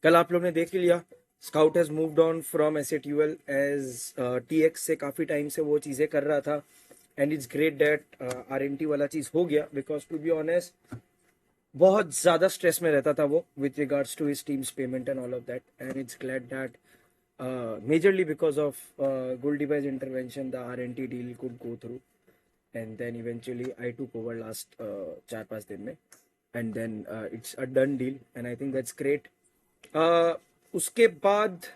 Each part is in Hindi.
कल आप लोग ने देख ही लिया, Scout has moved on from S8UL as TX से काफ़ी टाइम से वो चीज़ें कर रहा था and it's great that RNT वाला चीज़ हो गया बिकॉज टू बी ऑनेस्ट बहुत ज़्यादा स्ट्रेस में रहता था वो with regards to his team's payment and all of that and it's glad that majorly because of Goldie's intervention the RNT deal could go through and then eventually I took over last 4-5 दिन में and then it's a done deal and I think that's great. उसके बाद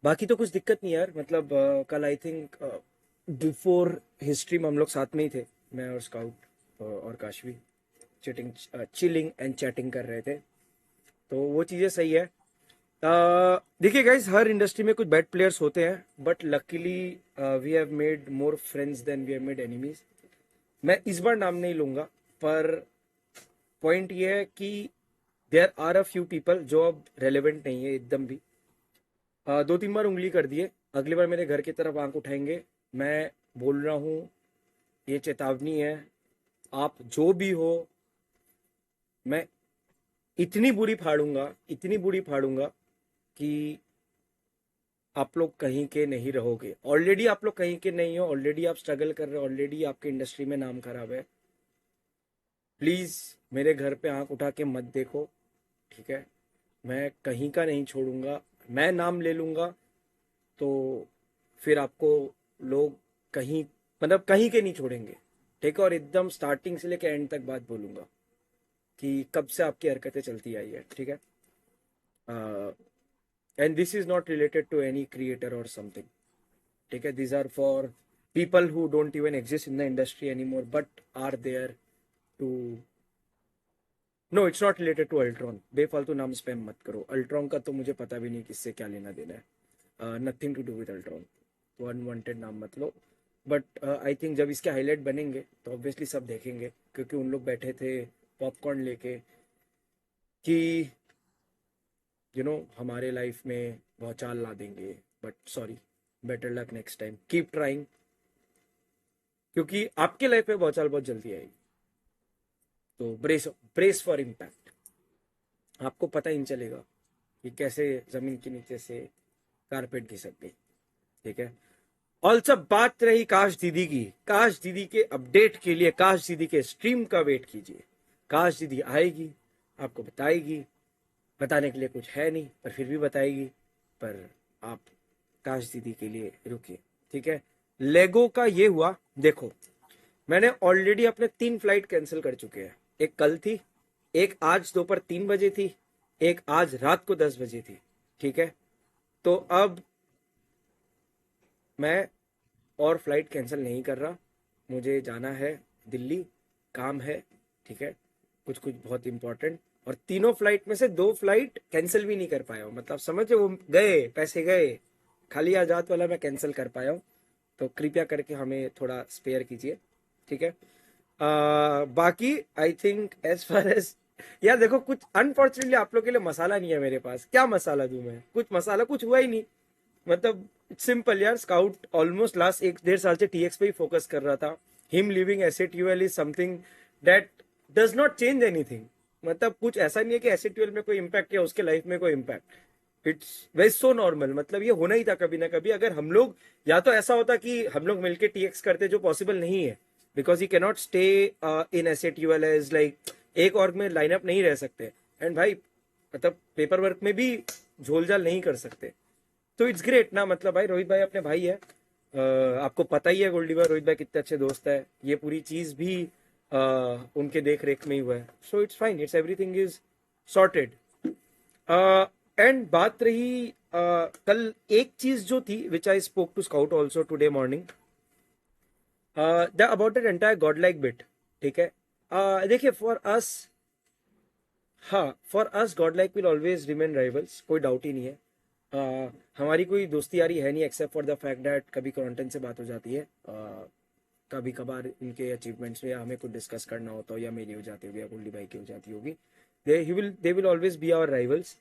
बाकी तो कुछ दिक्कत नहीं यार, मतलब कल आई थिंक बिफोर हिस्ट्री में हम लोग साथ में ही थे, मैं और स्काउट और काशवी चिलिंग एंड चैटिंग कर रहे थे, तो वो चीज़ें सही है। देखिए गाइज, हर इंडस्ट्री में कुछ बैड प्लेयर्स होते हैं but luckily we have made more friends than we have made enemies. मैं इस बार नाम नहीं लूंगा पर पॉइंट ये है कि there are a few people जो अब रेलेवेंट नहीं है एकदम भी। 2-3 बार उंगली कर दिए, अगली बार मेरे घर की तरफ आंख उठाएंगे। मैं बोल रहा हूँ, ये चेतावनी है, आप जो भी हो, मैं इतनी बुरी फाड़ूंगा कि आप लोग कहीं के नहीं रहोगे। ऑलरेडी आप लोग कहीं के नहीं हो, ऑलरेडी आप स्ट्रगल कर रहे हो, ऑलरेडी आपके इंडस्ट्री में नाम खराब है। प्लीज मेरे घर पे आंख उठा के मत देखो, ठीक है? मैं कहीं का नहीं छोड़ूंगा, मैं नाम ले लूंगा तो फिर आपको लोग कहीं, मतलब कहीं के नहीं छोड़ेंगे, ठीक है? और एकदम स्टार्टिंग से लेकर एंड तक बात बोलूंगा कि कब से आपकी हरकतें चलती आई है, ठीक है? And this is not related to any creator और समथिंग, ठीक है? These are for people who don't even exist in the industry any more but are there too. No, it's not related to Ultron. बेफालतू नाम स्पैम मत करो। अल्ट्रॉन का तो मुझे पता भी नहीं किससे क्या लेना देना है, nothing to do with Ultron, तो अनवांटेड नाम मत लो। बट आई थिंक जब इसके हाईलाइट बनेंगे तो ऑब्वियसली सब देखेंगे, क्योंकि उन लोग बैठे थे पॉपकॉर्न लेके कि हमारे लाइफ में भौचाल ला देंगे, but sorry, better luck next time, keep trying, क्योंकि आपके लाइफ में भौचाल बहुत जल्दी आएगी। तो ब्रेस फॉर इम्पैक्ट। आपको पता ही नहीं चलेगा कि कैसे जमीन के नीचे से कारपेट घिसक गई, ठीक है? ऑल्सो बात रही काश दीदी की, काश दीदी के अपडेट के लिए काश दीदी के स्ट्रीम का वेट कीजिए। काश दीदी आएगी, आपको बताएगी, बताने के लिए कुछ है नहीं पर फिर भी बताएगी, पर आप काश दीदी के लिए रुकिए, ठीक है? लेगो का ये हुआ, देखो मैंने ऑलरेडी अपने 3 फ्लाइट कैंसिल कर चुके हैं। एक कल थी, एक आज दोपहर 3 बजे थी, एक आज रात को 10 बजे थी, ठीक है? तो अब मैं और फ्लाइट कैंसिल नहीं कर रहा, मुझे जाना है दिल्ली, काम है, ठीक है? कुछ कुछ बहुत इंपॉर्टेंट, और तीनों फ्लाइट में से 2 फ्लाइट कैंसिल भी नहीं कर पाया हूँ, मतलब समझे, वो गए, पैसे गए, खाली आजाद वाला मैं कैंसिल कर पाया हूँ। तो कृपया करके हमें थोड़ा स्पेयर कीजिए, ठीक है? बाकी I think as far as, यार देखो, कुछ अनफॉर्चुनेटली आप लोग के लिए मसाला नहीं है मेरे पास। क्या मसाला दूं मैं? कुछ मसाला कुछ हुआ ही नहीं, मतलब सिंपल यार। स्काउट ऑलमोस्ट लास्ट 1-1.5 साल से टीएक्स पे ही फोकस कर रहा था। Him living S8UL is something that does not change anything, मतलब कुछ ऐसा नहीं है कि एसएटीयूएल में कोई इम्पैक्ट या उसके लाइफ में कोई impact. It's very so normal, मतलब ये होना ही था कभी ना कभी। अगर हम लोग, या तो ऐसा होता कि हम लोग मिलकर टीएक्स करते, जो पॉसिबल नहीं है because he cannot stay in S8UL as like, एक ऑर्ग में लाइनअप नहीं रह सकते, एंड भाई मतलब पेपर वर्क में भी झोलझाल नहीं कर सकते। तो इट्स ग्रेट ना, मतलब भाई रोहित भाई अपने भाई है, आपको पता ही है गोल्डी भाई रोहित भाई कितने अच्छे दोस्त है। ये पूरी चीज भी उनके देख रेख में ही हुआ है, so it's fine, it's everything is sorted. And बात रही कल एक चीज जो थी which I spoke to scout also today morning, the about that entire God like bit, ठीक है? देखिए, फॉर अस, हाँ, for us God like will always remain rivals, कोई डाउट ही नहीं है। हमारी कोई दोस्ती यारी है नहीं except for the fact that कभी कंटेंट से बात हो जाती है, कभी कभार इनके अचीवमेंट्स में या हमें कुछ डिस्कस करना होता हो, या मेरी हो जाती होगी या कुंडली भाई की हो जाती होगी। They will always be our rivals.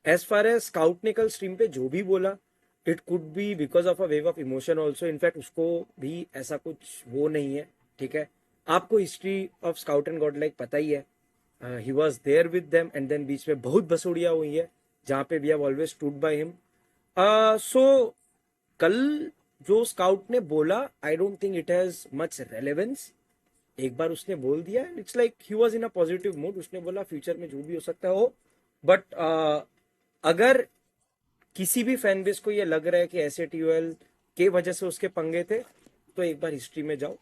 As far as Scout ने कल स्ट्रीम पे जो भी बोला, it could be because of a wave of emotion also. In fact उसको भी ऐसा कुछ वो नहीं है, ठीक है? आपको history of Scout and GodLike पता ही है, he was there with them, and then बीच में बहुत बसोड़ियाँ हुई है जहाँ पे we have always stood by him. So कल जो स्काउट ने बोला, I don't think it has much relevance. एक बार उसने बोल दिया, it's like he was in a positive mood. उसने बोला फ्यूचर में जो भी हो सकता हो, बट अगर किसी भी फैन बेस को ये लग रहा है कि ऐसे टीयूएल के वजह से उसके पंगे थे, तो एक बार हिस्ट्री में जाओ,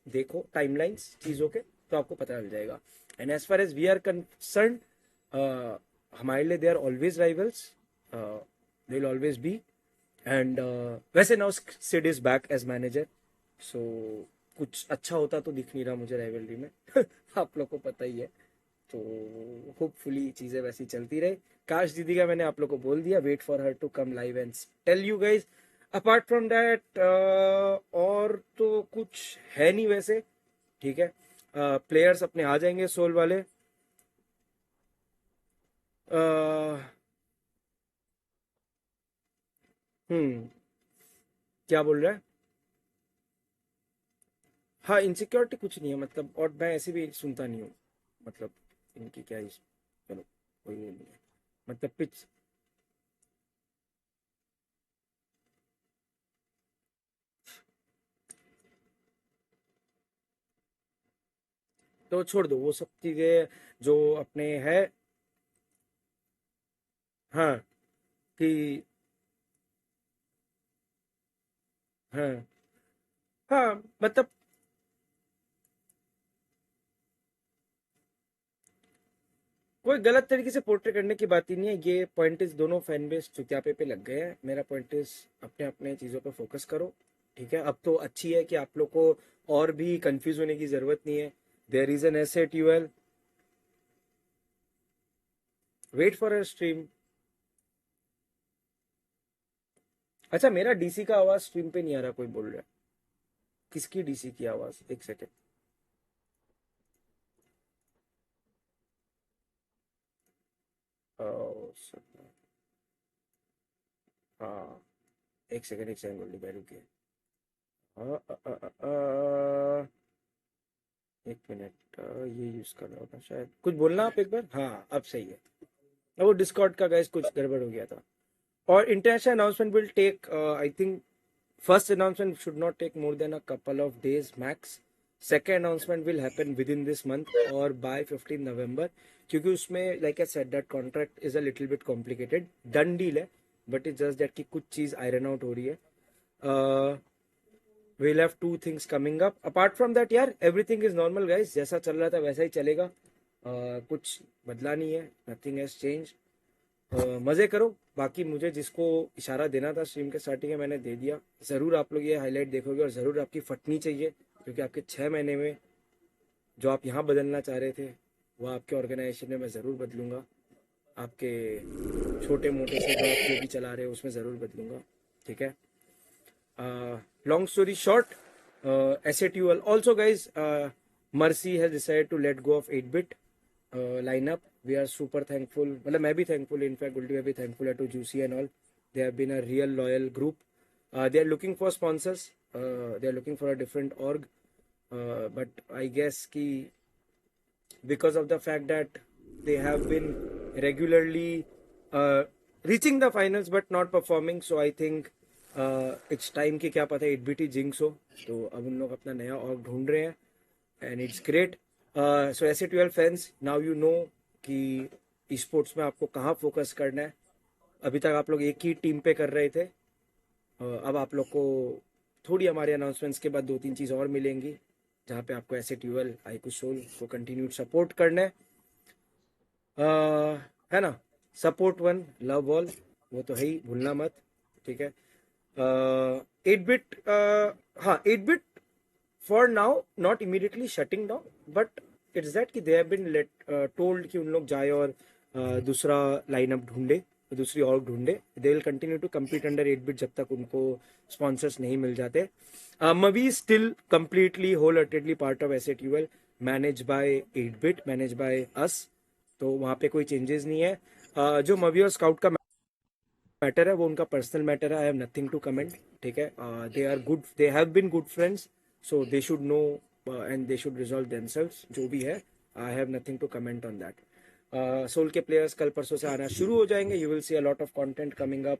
देखो टाइमलाइंस चीजों के, तो आपको पता चल जाएगा. And as far as we are concerned, हमारे लिए they are always rivals, they will always be. And वैसे now Sid is back as manager, so कुछ अच्छा होता तो दिख नहीं रहा मुझे राइवलरी में. आप लोग को पता ही है. तो होपफुली चीजें वैसी चलती रहे. काश दीदी का मैंने आप लोग को बोल दिया, wait for her to come live and tell you guys. Apart from that और तो कुछ है नहीं वैसे. ठीक है, प्लेयर्स अपने आ जाएंगे सोल वाले. uh, क्या बोल रहा है? हाँ, इनसिक्योरिटी कुछ नहीं है मतलब, और मैं ऐसे भी सुनता नहीं हूँ मतलब. इनकी क्या चलो, कोई वो नहीं है मतलब. पिच तो छोड़ दो वो सब चीजें जो अपने है. हाँ, कि हाँ, हाँ मतलब कोई गलत तरीके से पोर्ट्रे करने की बात ही नहीं है. ये पॉइंट इज दोनों फैन बेस चुतियापे पे लग गए हैं. मेरा पॉइंट इज अपने अपने चीज़ों पे फोकस करो. ठीक है, अब तो अच्छी है कि आप लोग को और भी कंफ्यूज होने की जरूरत नहीं है. There is an S8UL. Wait for a stream. अच्छा, मेरा डीसी का आवाज स्ट्रीम पे नहीं आ रहा, कोई बोल रहा है. किसकी डीसी की आवाज? एक सेकेंड. हाँ, एक सेकेंड बोल रही रुकिए. अ, अ, अ, अ, अ, एक मिनट. ये यूज कर रहा होगा शायद. कुछ बोलना आप एक बार. हाँ, अब सही है. वो डिस्कॉर्ड का गाइस कुछ गड़बड़ हो गया था. और international announcement will take, I think first announcement should not take more than a couple of days max. Second announcement will happen within this month or by 15 November. क्योंकि उसमें like I said that contract is a little bit complicated. Done deal है, but it's just that कि कुछ चीज iron out हो रही है. uh, we'll have two things coming up. Apart from that यार, everything is normal guys. जैसा चल रहा था वैसा ही चलेगा. कुछ बदला नहीं है. Nothing has changed. मजे करो. बाकी मुझे जिसको इशारा देना था स्ट्रीम के स्टार्टिंग में, मैंने दे दिया. ज़रूर आप लोग ये हाईलाइट देखोगे और ज़रूर आपकी फटनी चाहिए, क्योंकि आपके 6 महीने में जो आप यहाँ बदलना चाह रहे थे, वो आपके ऑर्गेनाइजेशन में मैं ज़रूर बदलूंगा. आपके छोटे मोटे से जो आप जो भी चला रहे हो उसमें ज़रूर बदलूंगा. ठीक है. Long story short, SATUL also guys, Mercy has decided to let go of 8-bit lineup. We are super thankful. मतलब मैं भी thankful, in fact Gulti भी thankful है to Juicy and all. They have been a real loyal group. They are looking for sponsors. They are looking for a different org. But I guess कि because of the fact that they have been regularly reaching the finals but not performing, so I think it's time कि क्या पता 8BT जिंक्स हो. तो अब उन लोग अपना नया ऑर्ग ढूंढ रहे हैं, एंड इट्स ग्रेट. सो ऐसे 12 फैंस, नाउ यू नो कि स्पोर्ट्स में आपको कहाँ फोकस करना है. अभी तक आप लोग एक ही टीम पे कर रहे थे. अब आप लोग को थोड़ी हमारे अनाउंसमेंट्स के बाद दो तीन चीज़ और मिलेंगी, जहाँ पे आपको ऐसे ट्यूएल आईकू सोल को कंटिन्यूड सपोर्ट करना है. है ना. सपोर्ट वन, लव ऑल, वो तो है ही, भूलना मत. ठीक है. 8-bit, हाँ 8-bit for now not immediately shutting down, but it's that कि they have been let told कि उन लोग जाए और दूसरा लाइनअप ढूंढे, दूसरी और ढूंढे. They will continue to compete under 8-bit जब तक उनको स्पॉन्सर्स नहीं मिल जाते. Mavi still completely wholeheartedly part of S8UL, manage by 8-bit, manage by us. तो वहाँ पे कोई चेंजेस नहीं है. जो मवी और स्काउट का मैटर है वो उनका पर्सनल मैटर है. I have nothing to comment. ठीक है. They are good, they have been good friends, so they should know and they should resolve themselves जो भी है. I have nothing to comment on that. Soul के प्लेयर्स कल परसों से आना शुरू हो जाएंगे. You will see a lot of content coming up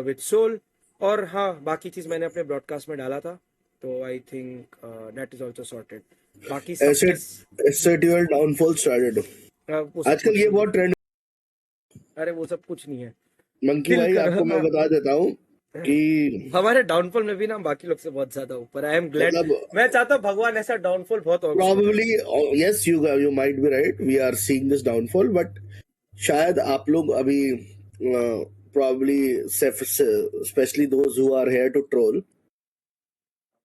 with Soul. और हाँ, बाकी चीज मैंने अपने ब्रॉडकास्ट में डाला था, तो I think that is also sorted. बाकी सब एसेट चीज एसेट्यूअल डाउनफॉल स्टार्टेड. वो सब आजकल कुछ ये नहीं बहुत है. ट्रेंड. अरे वो सब कुछ नहीं है. मंकी दिल भाई कर आपको मैं बता देता हूँ कि हमारे डाउनफॉल में भी ना हम बाकी लोग से बहुत ज्यादा ऊपर. I am glad. मतलब मैं चाहता हूँ भगवान ऐसा डाउनफॉल बहुत और छोड़े. probably yes you might be right, we are seeing this downfall, but शायद आप लोग अभी probably especially those who are here to troll,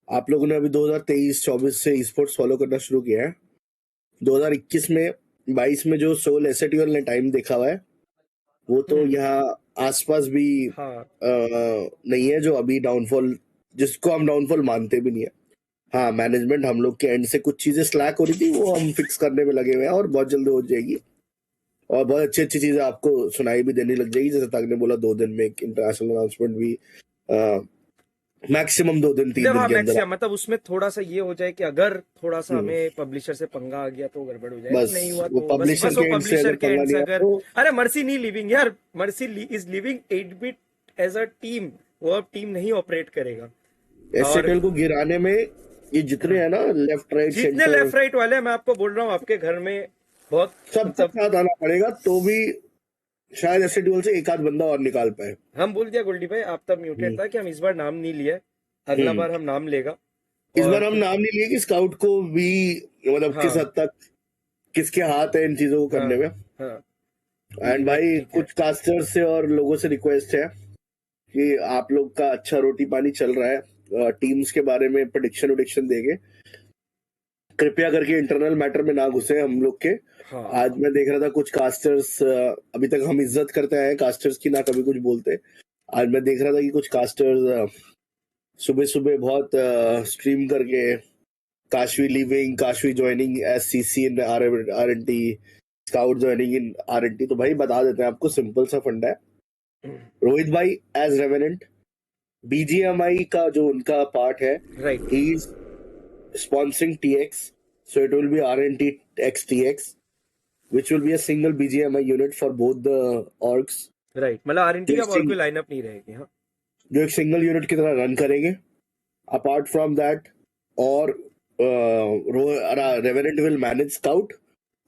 आप लोगों ने अभी 2023-24 से e-sports फॉलो करना शुरू किया है. 2021 में 22 में जो सोल एसेट्यूअल ने टाइम देखा हुआ है वो तो यहाँ आसपास भी हाँ नहीं है जो अभी डाउनफॉल, जिसको हम डाउनफॉल मानते भी नहीं है. हाँ, मैनेजमेंट हम लोग के एंड से कुछ चीजें स्लैक हो रही थी, वो हम फिक्स करने में लगे हुए हैं और बहुत जल्दी हो जाएगी. और बहुत अच्छी अच्छी चीजें आपको सुनाई भी देने लग जाएगी. जैसे तक ने बोला 2 दिन में एक इंटरनेशनल अनाउंसमेंट भी, मैक्सिमम 2 दिन 3 देखो, दिन हाँ के अंदर. मैक्सिमम मतलब उसमें थोड़ा सा ये हो जाए कि अगर थोड़ा सा हमें पब्लिशर से पंगा आ गया तो गड़बड़ हो जाएगा. बस नहीं हुआ वो तो बस पब्लिशर बस वो के एंड से पब्लिशर अगर के पंगा एंड से नहीं आया अगर. तो अरे मर्सी नहीं लिविंग यार. Mercy is leaving 8-bit as a team. वो अब टीम नहीं ऑपरेट करेगा. और एसएटएल को गिराने में ये जितने हैं ना, लेफ्ट राइट जितने सेंटर, लेफ्ट राइट वाले हैं, मैं आपको बोल रहा हूँ आपके घर में बहुत सबको मतलब. साथ आना पड़ेगा तो भी शायद एसएटएल से एक आध बंदा और निकाल पाए. हम बोल दिया गोल्डी भाई, आप तब म्यूटेड था कि हम इस बार नाम नहीं लिए. अगला बार हम नाम लेगा. इस और बार हम नाम नहीं लिए कि स्काउट को भी मतलब किस हाँ हद तक किसके हाथ है इन चीजों को हाँ करने में. हाँ एंड वो भाई ठीक है. कुछ कास्टर्स से और लोगों से रिक्वेस्ट है कि आप लोग का अच्छा रोटी पानी चल रहा है, टीम्स के बारे में प्रेडिक्शन उडिक्शन देंगे, कृपया करके इंटरनल मैटर में ना घुसे हम लोग के. हाँ आज मैं देख रहा था कुछ कास्टर्स, अभी तक हम इज्जत करते हैं कास्टर्स की, ना कभी कुछ बोलते. आज मैं देख रहा था कि कुछ कास्टर्स सुबह सुबह बहुत स्ट्रीम करके Kashvi leaving, Kashvi joining S CC in RNT, scout joining in RNT. तो भाई बता देते हैं आपको, सिंपल सा फंडा है. रोहित भाई एज रेवेनेंट, बीजीएमआई का जो उनका पार्ट है, right he is sponsoring TX, so it will be RNT x TX, which will be a single BGMI unit for both the orgs. Right. मतलब आरएनटी जो का एक और कोई लाइनअप नहीं रहेगी. हाँ जो एक सिंगल यूनिट की तरह रन करेंगे. अपार्ट फ्रॉम दैट, और Revenant will manage Scout.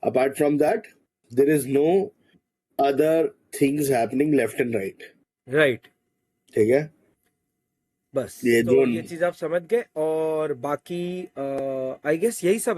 Apart from that there is no other things happening left and right. Right. ठीक है, बस ये तो जो ये चीज आप समझ गए. और बाकी आई गेस यही सब है.